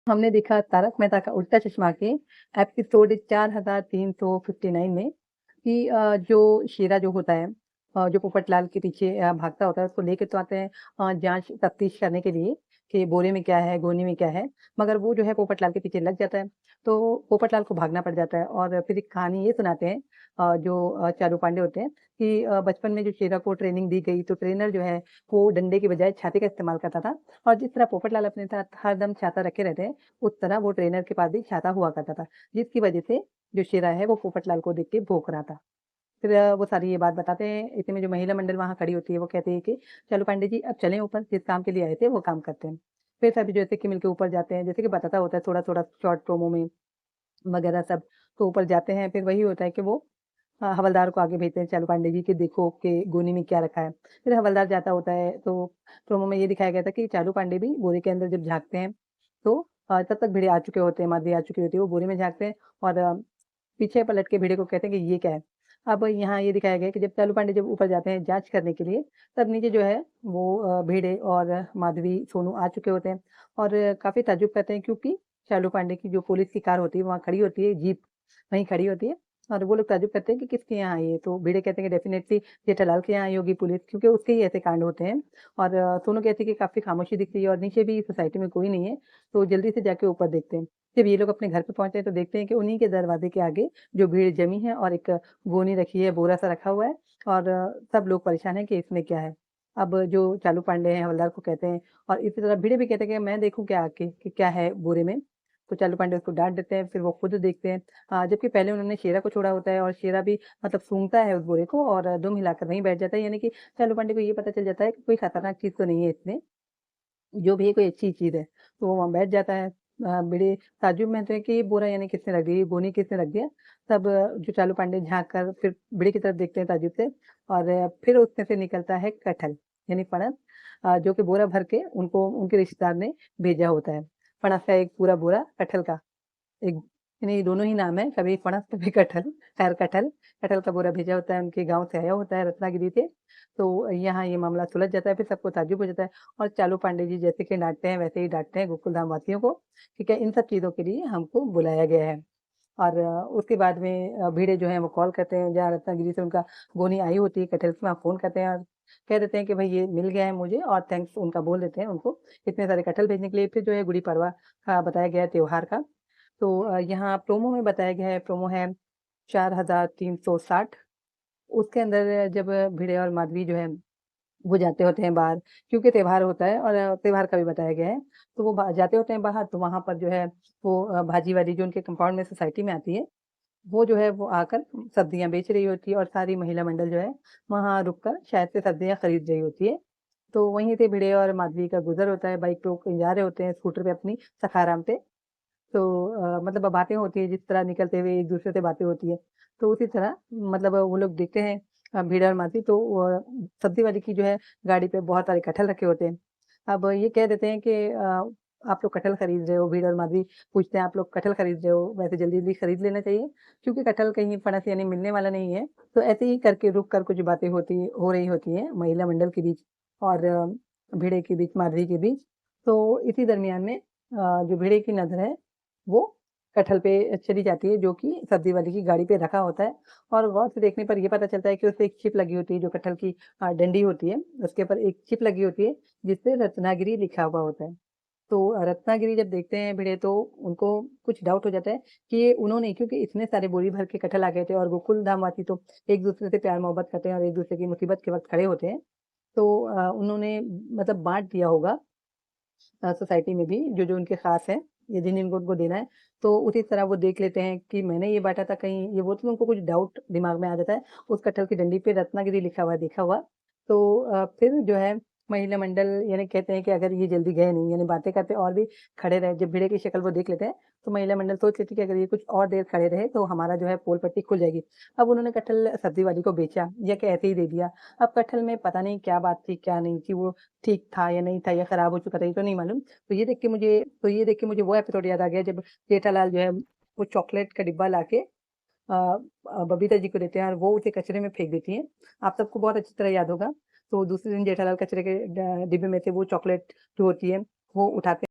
हमने देखा तारक मेहता का उल्टा चश्मा के एपिसोड 4359 में कि जो शेरा जो होता है, जो पोपटलाल के पीछे भागता होता है, उसको लेके तो आते हैं जाँच तफ्तीश करने के लिए कि बोरे में क्या है, गोनी में क्या है, मगर वो जो है पोपटलाल के पीछे लग जाता है। तो पोपटलाल को भागना पड़ जाता है और फिर एक कहानी ये सुनाते हैं जो चारू पांडे होते हैं कि बचपन में जो शेरा को ट्रेनिंग दी गई, तो ट्रेनर जो है, वो डंडे की बजाय छाते का इस्तेमाल करता था और जिस तरह पोपटलाल अपने साथ हरदम छाता रखे रहते हैं, उस तरह वो ट्रेनर के पास भी छाता हुआ करता था, जिसकी वजह से जो शेरा है वो पोपटलाल को देख के भौंक रहा था। फिर वो सारी ये बात बताते हैं, इतने में जो महिला मंडल वहाँ खड़ी होती है, वो कहती है कि चलो पांडे जी अब चलें ऊपर, जिस काम के लिए आए थे वो काम करते हैं। फिर सभी जैसे कि मिलके ऊपर जाते हैं, जैसे कि बताता होता है थोड़ा-थोड़ा शॉर्ट प्रोमो में वगैरह सब, तो ऊपर जाते हैं, फिर वही होता है कि वो हवलदार को आगे भेजते हैं चालू पांडे जी कि देखो कि गोनी में क्या रखा है। फिर हवलदार जाता होता है, तो प्रोमो में ये दिखाया गया था कि चालू पांडे भी बोरे के अंदर जब झाँकते हैं, तो तब तक भिड़े आ चुके होते हैं, माधवी आ चुकी होती है, वो बोरे में झाँकते हैं और पीछे पलट के भिड़े को कहते हैं कि ये क्या है? अब यहाँ ये दिखाया गया है कि जब चालू पांडे जब ऊपर जाते हैं जाँच करने के लिए, तब नीचे जो है वो भिड़े और माधवी, सोनू आ चुके होते हैं और काफ़ी ताज्जुब करते हैं क्योंकि चालू पांडे की जो पुलिस की कार होती है, वहाँ खड़ी होती है, जीप वहीं खड़ी होती है और वो लोग ताज्जुब करते हैं कि किसके यहाँ आई है? तो भिड़े कहते हैं कि डेफ़िनेटली जेठालाल के यहाँ आई होगी पुलिस क्योंकि उसके ही ऐसे कांड होते हैं और सोनू कहती है कि काफ़ी खामोशी दिख रही है और नीचे भी सोसाइटी में कोई नहीं है, तो जल्दी से जाके ऊपर देखते हैं। जब ये लोग अपने घर पे पहुँचते हैं तो देखते हैं कि उन्हीं के दरवाजे के आगे जो भीड़ जमी है और एक गोनी रखी है, बोरा-सा रखा हुआ है और सब लोग परेशान हैं कि इसमें क्या है? अब जो चालू पांडे हैं हवलदार को कहते हैं और इसी तरह भिड़े भी कहते हैं कि मैं देखूँ क्या आके कि क्या है बोरे में? तो चालू पांडे उसको डाँट देते हैं, फिर वो खुद देखते हैं। जबकि पहले उन्होंने शेरा को छोड़ा होता है और शेरा भी मतलब सूंघता है उस बोरे को और दुम हिलाकर वहीं बैठ जाता है, यानी कि चालू पांडे को ये पता चल जाता है कि कोई खतरनाक चीज़ तो नहीं है इसमें। जो भी है कोई अच्छी चीज़ है, तो वो वहाँ बैठ जाता है। बड़े ताज्जुब में थे कि ये बोरा यानी किसने रख दिया, ये गोनी किसने रख दिया? तब जो चालू पांडे झाँक कर फिर बड़े की तरफ देखते हैं ताज्जुब से और फिर उसमें से निकलता है कटहल, यानी फणस जो कि बोरा भर के उनको उनके रिश्तेदार ने भेजा होता है। फणस का एक पूरा बोरा कटहल का। एक यानी दोनों ही नाम है, कभी फणस कभी कटहल, खैर कटहल, कटहल का बोरा भेजा होता है, उनके गाँव से आया होता है रत्नागिरी से। तो यहाँ ये मामला सुलझ जाता है, फिर सबको ताज्जुब हो जाता है और चालू पांडे जी जैसे कि डाँटते हैं, वैसे ही डाँटते हैं गोकुलधाम वासियों को, ठीक है? इन सब चीज़ों के लिए हमको बुलाया गया है। और उसके बाद में भिड़े जो हैं वो कॉल करते हैं, जहाँ रत्नागिरी से उनका गोनी आई होती है कटहल की, वहाँ फ़ोन करते हैं और कह देते हैं कि भई ये मिल गया है मुझे और थैंक्स उनका बोल देते हैं उनको, इतने सारे कटहल भेजने के लिए। फिर जो है गुड़ी पड़वा का बताया गया है त्योहार का। तो यहाँ प्रोमो में बताया गया है, प्रोमो है 4360 उसके अंदर जब भिड़े और माधवी जो है वो जाते होते हैं बाहर क्योंकि त्योहार होता है और त्योहार का भी बताया गया है। तो वो बा जाते होते हैं बाहर तो वहाँ पर जो है वो भाजी वाली जो उनके कंपाउंड में सोसाइटी में आती है, वो जो है वो आकर सब्जियाँ बेच रही होती है और सारी महिला मंडल जो है वहाँ रुक कर शायद से सब्जियाँ खरीद रही होती है। तो वहीं से भिड़े और माधवी का गुज़र होता है, बाइक पे वो कहीं जा रहे होते हैं स्कूटर पे अपनी सखाराम पे। तो मतलब बातें होती हैं जिस तरह निकलते हुए एक-दूसरे से बातें होती हैं। तो उसी तरह मतलब वो लोग देखते हैं भीड़ और मासी तो सब्ज़ी वाले की जो है गाड़ी पे बहुत सारे कटहल रखे होते हैं। अब ये कह देते हैं कि आप लोग कटहल खरीद रहे हो, भीड़ और माधवी पूछते हैं आप लोग कटहल खरीद रहे हो, वैसे जल्दी-जल्दी खरीद लेना चाहिए क्योंकि कटहल कहीं फणस यानी मिलने वाला नहीं है। तो ऐसे ही करके रुक कर कुछ बातें हो रही होती हैं महिला मंडल के बीच और भिड़े के बीच, माधवी के बीच। तो इसी दरमियान में जो भिड़े की नज़र है वो कटहल पे चली जाती है जो कि सब्ज़ी वाले की गाड़ी पे रखा होता है और गौर से देखने पर ये पता चलता है कि उसपे एक चिप लगी होती है जो कटहल की डंडी होती है, उसके ऊपर एक चिप लगी होती है जिसपे रत्नागिरी लिखा हुआ होता है। तो रत्नागिरी जब देखते हैं भिड़े तो उनको कुछ डाउट हो जाता है कि ये उन्होंने क्योंकि इतने सारे बोरी भर के कटहल आ गए थे और गोकुल धामवासी तो एक-दूसरे से प्यार-मोहब्बत करते हैं और एक-दूसरे की मुसीबत के वक़्त खड़े होते हैं। तो उन्होंने मतलब बाँट दिया होगा सोसाइटी में भी जो-जो उनके ख़ास हैं, या जिन-जिनको उनको देना है, तो उसी तरह वो देख लेते हैं कि मैंने ये बाँटा था कहीं ये वो तो उनको कुछ डाउट दिमाग में आ जाता है। उस कटहल की डंडी पे रत्नागिरी लिखा हुआ है देखा हुआ। तो फिर जो है महिला मंडल यानी कहते हैं कि अगर ये जल्दी गए नहीं यानी बातें करते और भी खड़े रहे, जब भिड़े की शक्ल वो देख लेते हैं, तो महिला मंडल सोच लेती है कि अगर ये कुछ और देर खड़े रहे तो हमारा जो है पोल पट्टी खुल जाएगी। अब उन्होंने कटहल सब्ज़ी वाली को बेचा या कि ऐसे ही दे दिया। अब कटहल में पता नहीं क्या बात थी, क्या नहीं थी, वो ठीक था या नहीं था या खराब हो चुका था, ये तो नहीं मालूम। तो ये देख के मुझे वो एपिसोड याद आ गया जब जेठालाल जो है वो चॉकलेट का डिब्बा लाके बबीता जी को देते हैं और वो उसे कचरे में फेंक देती हैं। आप सबको बहुत अच्छी तरह याद होगा। तो दूसरे दिन जेठालाल कचरे के डिब्बे में से वो चॉकलेट जो होती है, वो उठाते